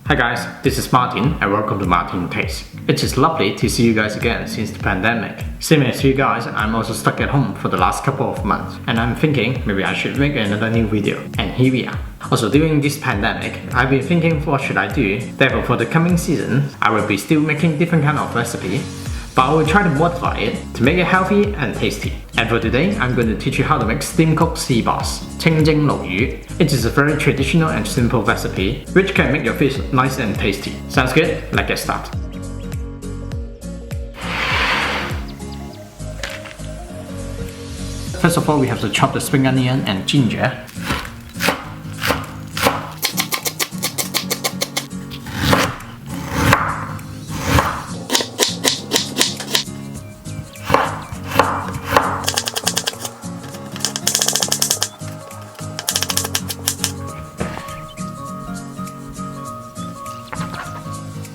Hi guys, this is Martin and welcome to Martin Taste. It is lovely to see you guys again since the pandemic. Same as you guys, I'm also stuck at home for the last couple of months and I'm thinking maybe I should make another new video. And here we are. Also during this pandemic, I've been thinking what should I do. Therefore for the coming season, I will be still making different kind of recipe, but I will try to modify it to make it healthy and tasty. And for today, I'm going to teach you how to make steam cooked sea bass, 清蒸鱸魚. It is a very traditional and simple recipe, which can make your fish nice and tasty. Sounds good? Let's get started. First of all, we have to chop the spring onion and ginger.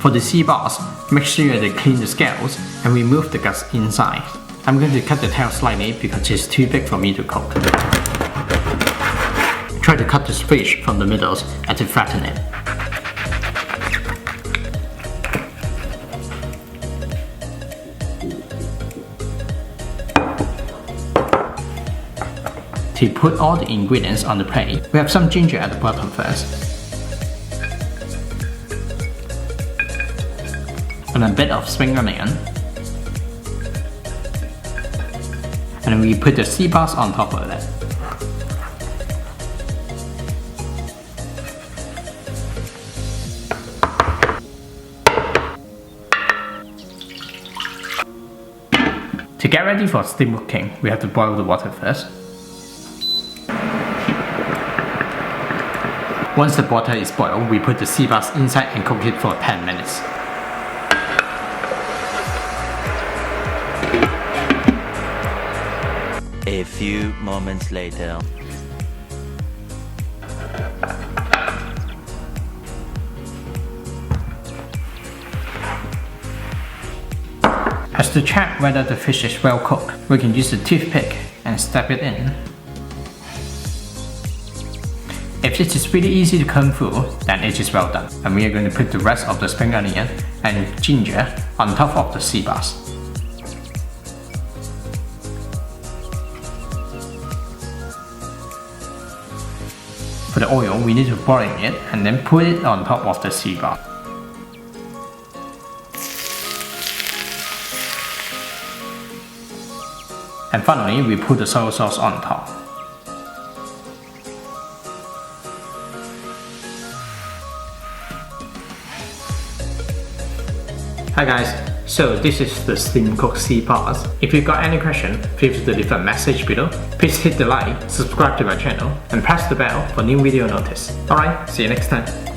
For the sea bass, make sure that clean the scales and remove the guts inside. I'm going to cut the tail slightly because it's too big for me to cook. Try to cut this fish from the middle and to flatten it. To put all the ingredients on the plate, we have some ginger at the bottom first. And a bit of spring onion, and then we put the sea bass on top of it. To get ready for steam cooking, we have to boil the water first. Once the water is boiled, we put the sea bass inside and cook it for 10 minutes. A few moments later. As to check whether the fish is well cooked, we can use a toothpick and stab it in. If it is really easy to comb through, then it is well done. And we are going to put the rest of the spring onion and ginger on top of the sea bass. For the oil, we need to boil it and then put it on top of the sea bass. And finally, we put the soy sauce on top. Hi guys, so this is the steam cooked sea bass. If you got any question, feel free to leave a message below. Please hit the like, subscribe to my channel, and press the bell for new video notice. Alright, see you next time.